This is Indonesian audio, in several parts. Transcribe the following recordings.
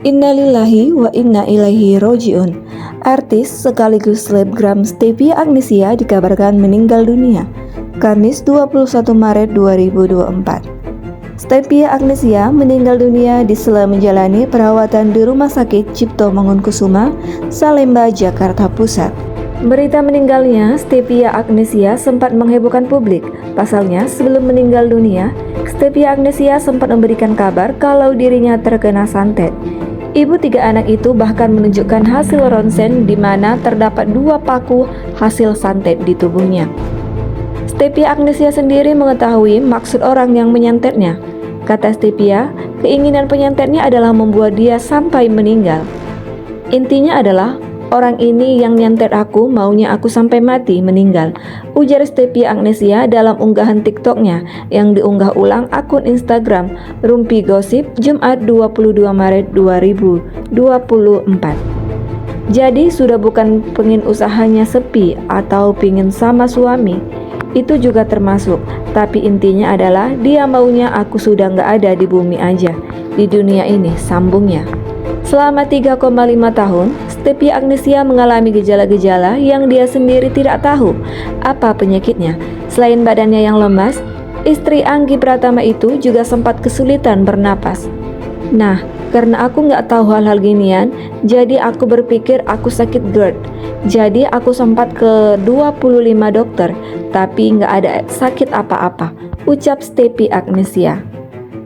Innalillahi wa inna ilaihi roji'un. Artis sekaligus selebgram Stevia Agnesia dikabarkan meninggal dunia Kamis 21 Maret 2024. Stevia Agnesia meninggal dunia di sela menjalani perawatan di Rumah Sakit Cipto Mangunkusumo, Salemba, Jakarta Pusat. Berita meninggalnya Stevia Agnesia sempat menghebohkan publik. Pasalnya, sebelum meninggal dunia, Stevia Agnesia sempat memberikan kabar kalau dirinya terkena santet. Ibu 3 anak itu bahkan menunjukkan hasil ronsen di mana terdapat 2 paku hasil santet di tubuhnya. Stevia Agnesia sendiri mengetahui maksud orang yang menyantetnya. Kata Stevia, keinginan penyantetnya adalah membuat dia sampai meninggal. Intinya adalah, orang ini yang nyantet aku maunya aku sampai mati meninggal, ujar Stevia Agnesia dalam unggahan TikToknya yang diunggah ulang akun Instagram Rumpi Gosip Jumat 22 Maret 2024. Jadi sudah bukan pengen usahanya sepi atau pingin sama suami, itu juga termasuk, tapi intinya adalah dia maunya aku sudah nggak ada di bumi aja, di dunia ini, sambungnya. Selama 3,5 tahun, Stevia Agnesia mengalami gejala-gejala yang dia sendiri tidak tahu apa penyakitnya. Selain badannya yang lemas, istri Anggi Pratama itu juga sempat kesulitan bernapas. Nah, karena aku nggak tahu hal-hal ginian, jadi aku berpikir aku sakit GERD. Jadi aku sempat ke 25 dokter, tapi nggak ada sakit apa-apa, ucap Stevia Agnesia.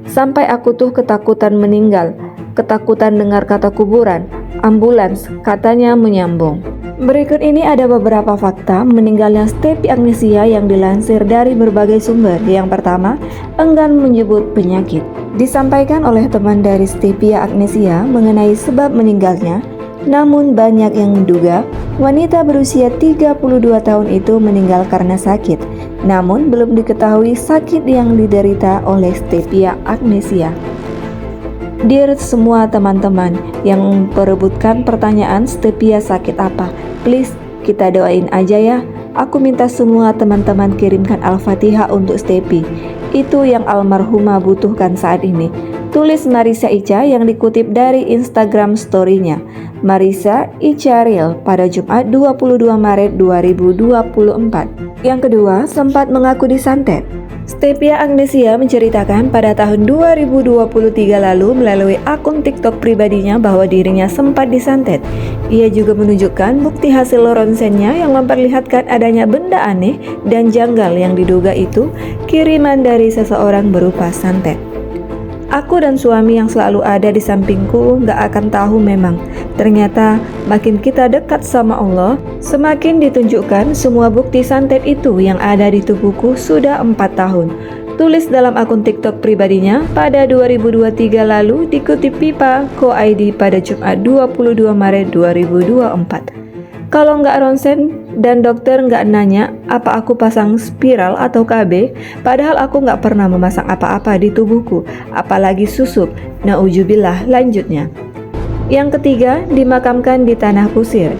Sampai aku tuh ketakutan meninggal, ketakutan dengar kata kuburan, ambulans, katanya menyambung. Berikut ini ada beberapa fakta meninggalnya Stevia Agnesia yang dilansir dari berbagai sumber. Yang pertama, enggan menyebut penyakit. Disampaikan oleh teman dari Stevia Agnesia mengenai sebab meninggalnya, namun banyak yang menduga wanita berusia 32 tahun itu meninggal karena sakit. Namun belum diketahui sakit yang diderita oleh Stevia Agnesia. Dear semua teman-teman yang memperebutkan pertanyaan Stevia sakit apa, please kita doain aja ya. Aku minta semua teman-teman kirimkan Al-Fatihah untuk Stevi. Itu yang almarhumah butuhkan saat ini. Tulis Marisa Ica yang dikutip dari Instagram story-nya. Marisa Ica Real pada Jumat 22 Maret 2024. Yang kedua, sempat mengaku disantet. Stevia Agnesia menceritakan pada tahun 2023 lalu melalui akun TikTok pribadinya bahwa dirinya sempat disantet. Ia juga menunjukkan bukti hasil ronsennya yang memperlihatkan adanya benda aneh dan janggal yang diduga itu kiriman dari seseorang berupa santet. Aku dan suami yang selalu ada di sampingku gak akan tahu memang. Ternyata makin kita dekat sama Allah, semakin ditunjukkan semua bukti santet itu yang ada di tubuhku sudah 4 tahun. Tulis dalam akun TikTok pribadinya pada 2023 lalu dikutip Pipa Co ID pada Jumat 22 Maret 2024. Kalau nggak ronsen dan dokter nggak nanya apa aku pasang spiral atau KB, padahal aku nggak pernah memasang apa-apa di tubuhku, apalagi susuk. Nauzubillah, lanjutnya. Yang ketiga, dimakamkan di Tanah Kusir.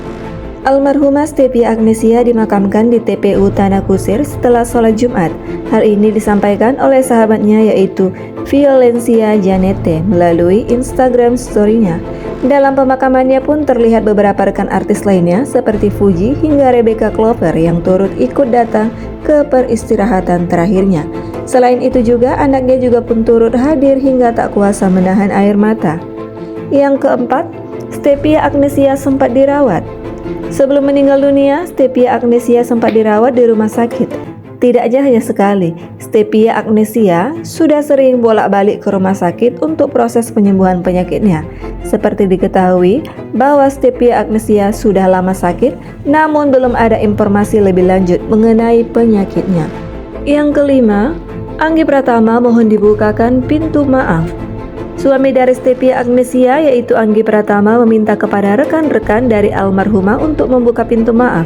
Almarhumah Stevia Agnesia dimakamkan di TPU Tanah Kusir setelah sholat Jumat. Hal ini disampaikan oleh sahabatnya yaitu Violencia Janete melalui Instagram story-nya. Dalam pemakamannya pun terlihat beberapa rekan artis lainnya seperti Fuji hingga Rebecca Clover yang turut ikut datang ke peristirahatan terakhirnya. Selain itu juga anaknya juga pun turut hadir hingga tak kuasa menahan air mata. Yang keempat, Stevia Agnesia sempat dirawat. Sebelum meninggal dunia, Stevia Agnesia sempat dirawat di rumah sakit. Tidak aja hanya sekali, Stevia Agnesia sudah sering bolak-balik ke rumah sakit untuk proses penyembuhan penyakitnya. Seperti diketahui bahwa Stevia Agnesia sudah lama sakit, namun belum ada informasi lebih lanjut mengenai penyakitnya. Yang kelima, Anggi Pratama mohon dibukakan pintu maaf. Suami dari Stevia Agnesia yaitu Anggi Pratama meminta kepada rekan-rekan dari almarhumah untuk membuka pintu maaf.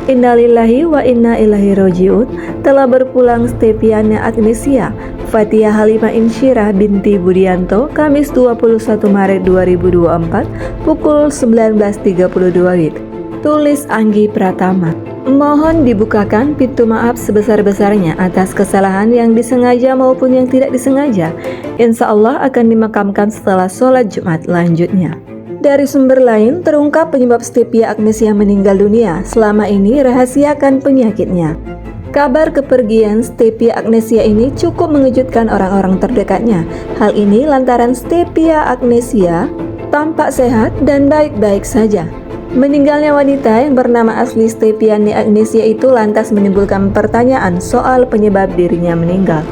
Innalillahi wa inna ilaihi roji'un. Telah berpulang Stevia Agnesia Fathia Halimah Insyirah binti Budianto Kamis 21 Maret 2024 pukul 19.32 WIB. Tulis Anggi Pratama. Mohon dibukakan pintu maaf sebesar-besarnya atas kesalahan yang disengaja maupun yang tidak disengaja. Insya Allah akan dimakamkan setelah sholat Jumat lanjutnya. Dari sumber lain terungkap penyebab Stevia Agnesia meninggal dunia. Selama ini rahasiakan penyakitnya. Kabar kepergian Stevia Agnesia ini cukup mengejutkan orang-orang terdekatnya. Hal ini lantaran Stevia Agnesia tampak sehat dan baik-baik saja. Meninggalnya wanita yang bernama asli Steviani Agnesia itu lantas menimbulkan pertanyaan soal penyebab dirinya meninggal.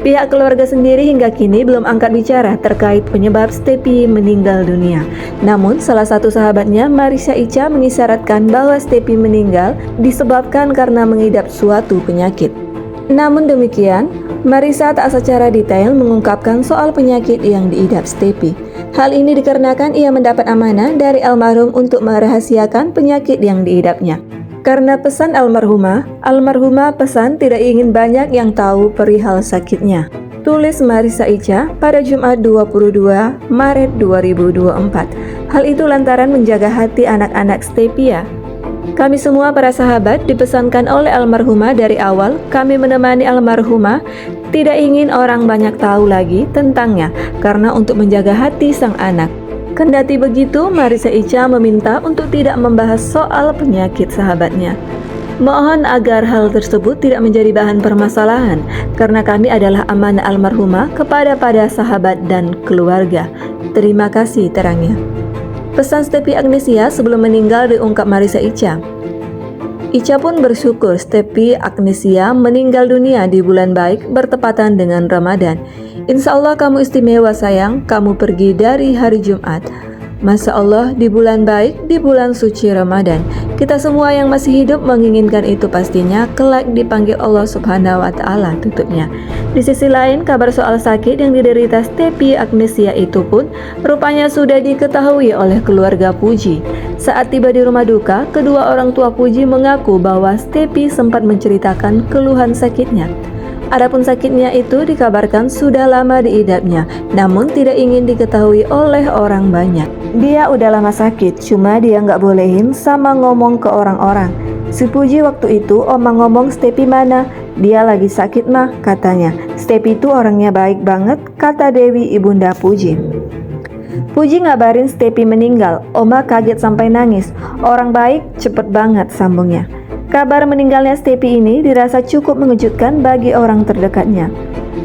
Pihak keluarga sendiri hingga kini belum angkat bicara terkait penyebab Stevi meninggal dunia. Namun salah satu sahabatnya, Marissa Icha, mengisyaratkan bahwa Stevi meninggal disebabkan karena mengidap suatu penyakit. Namun demikian, Marissa tak secara detail mengungkapkan soal penyakit yang diidap Stevi. Hal ini dikarenakan ia mendapat amanah dari almarhum untuk merahasiakan penyakit yang diidapnya. Karena pesan almarhumah pesan tidak ingin banyak yang tahu perihal sakitnya. Tulis Marissa Icha pada Jumat 22 Maret 2024. Hal itu lantaran menjaga hati anak-anak Stevia. Kami semua para sahabat dipesankan oleh almarhumah dari awal kami menemani almarhumah, tidak ingin orang banyak tahu lagi tentangnya karena untuk menjaga hati sang anak. Kendati begitu, Marissa Icha meminta untuk tidak membahas soal penyakit sahabatnya. Mohon agar hal tersebut tidak menjadi bahan permasalahan karena kami adalah amanah almarhumah kepada sahabat dan keluarga. Terima kasih, terangnya. Pesan Stevia Agnesia sebelum meninggal diungkap Marissa Icha. Icha pun bersyukur Stevia Agnesia meninggal dunia di bulan baik bertepatan dengan Ramadan. Insya Allah kamu istimewa sayang, kamu pergi dari hari Jumat. Masya Allah, di bulan baik, di bulan suci Ramadan. Kita semua yang masih hidup menginginkan itu pastinya kelak dipanggil Allah Subhanahu wa Ta'ala, tutupnya. Di sisi lain, kabar soal sakit yang diderita Stevia Agnesia itu pun rupanya sudah diketahui oleh keluarga Puji. Saat tiba di rumah duka, kedua orang tua Puji mengaku bahwa Stevia sempat menceritakan keluhan sakitnya. Adapun sakitnya itu dikabarkan sudah lama diidapnya, namun tidak ingin diketahui oleh orang banyak. Dia udah lama sakit, cuma dia nggak bolehin sama ngomong ke orang-orang. Si Puji waktu itu omong ngomong Stevia mana? Dia lagi sakit mah, katanya. Stevia itu orangnya baik banget, kata Dewi ibunda Puji. Puji ngabarin Stevia meninggal, Oma kaget sampai nangis. Orang baik, cepet banget, sambungnya. Kabar meninggalnya Stevia ini dirasa cukup mengejutkan bagi orang terdekatnya.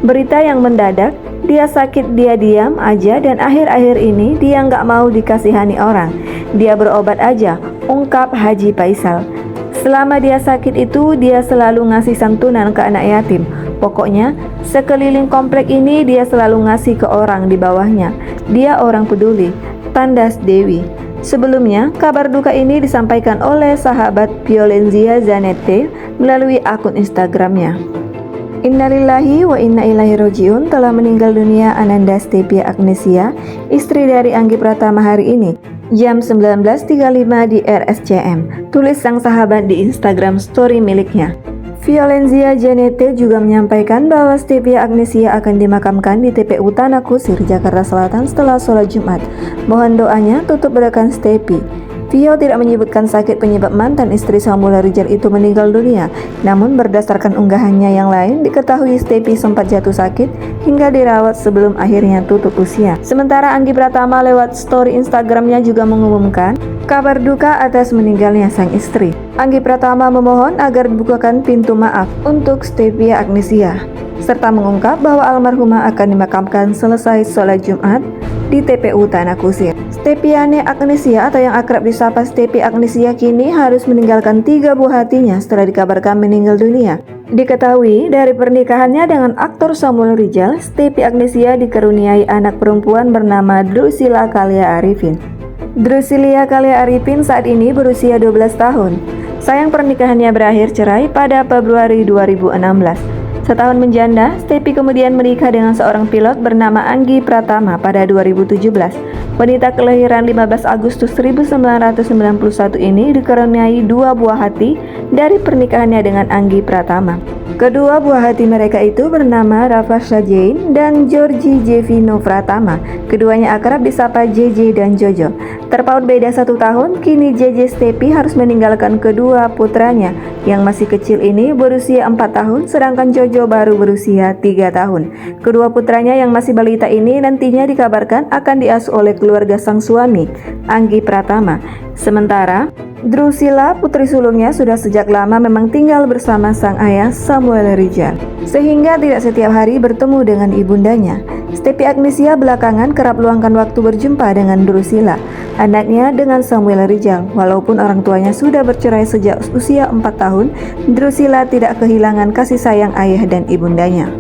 Berita yang mendadak, dia sakit dia diam aja dan akhir-akhir ini dia nggak mau dikasihani orang. Dia berobat aja, ungkap Haji Faisal. Selama dia sakit itu dia selalu ngasih santunan ke anak yatim. Pokoknya sekeliling komplek ini dia selalu ngasih ke orang di bawahnya. Dia orang peduli, tandas Dewi. Sebelumnya, kabar duka ini disampaikan oleh sahabat Violenzia Zanette melalui akun Instagramnya. Innalillahi wa inna ilaihi rajiun, telah meninggal dunia Ananda Stevia Agnesia, istri dari Anggi Pratama hari ini, jam 19.35 di RSCM, tulis sang sahabat di Instagram story miliknya. Violenzia Janete juga menyampaikan bahwa Stevia Agnesia akan dimakamkan di TPU Tanah Kusir, Jakarta Selatan setelah sholat Jumat. Mohon doanya tutup rekan Stevia. Vio tidak menyebutkan sakit penyebab mantan istri Samuel Rizal itu meninggal dunia. Namun berdasarkan unggahannya yang lain, diketahui Stevia sempat jatuh sakit hingga dirawat sebelum akhirnya tutup usia. Sementara Anggi Pratama lewat story Instagramnya juga mengumumkan kabar duka atas meninggalnya sang istri. Anggi Pratama memohon agar dibukakan pintu maaf untuk Stevia Agnesia, serta mengungkap bahwa almarhumah akan dimakamkan selesai sholat Jumat di TPU Tanah Kusir. Steviani Agnesia atau yang akrab disapa Stevia Agnesia kini harus meninggalkan 3 buah hatinya setelah dikabarkan meninggal dunia. Diketahui dari pernikahannya dengan aktor Samuel Rizal, Stevia Agnesia dikaruniai anak perempuan bernama Drusilla Kalia Arifin. Drusilla Kalia Arifin saat ini berusia 12 tahun. Sayang pernikahannya berakhir cerai pada Februari 2016. Setahun menjanda, Stevia kemudian menikah dengan seorang pilot bernama Anggi Pratama pada 2017. Wanita kelahiran 15 Agustus 1991 ini dikaruniai 2 buah hati dari pernikahannya dengan Anggi Pratama. Kedua buah hati mereka itu bernama Rafasha Jain dan Georgie Jevino Pratama. Keduanya akrab disapa JJ dan Jojo. Terpaut beda 1 tahun, kini JJ Stepi harus meninggalkan kedua putranya. Yang masih kecil ini berusia 4 tahun, sedangkan Jojo baru berusia 3 tahun. Kedua putranya yang masih balita ini nantinya dikabarkan akan diasuh oleh keluarga sang suami, Anggi Pratama. Sementara Drusilla, putri sulungnya, sudah sejak lama memang tinggal bersama sang ayah Samuel Rizal, sehingga tidak setiap hari bertemu dengan ibundanya. Stepi Agnesia belakangan kerap luangkan waktu berjumpa dengan Drusilla, anaknya dengan Samuel Rizal. Walaupun orang tuanya sudah bercerai sejak usia 4 tahun, Drusilla tidak kehilangan kasih sayang ayah dan ibundanya.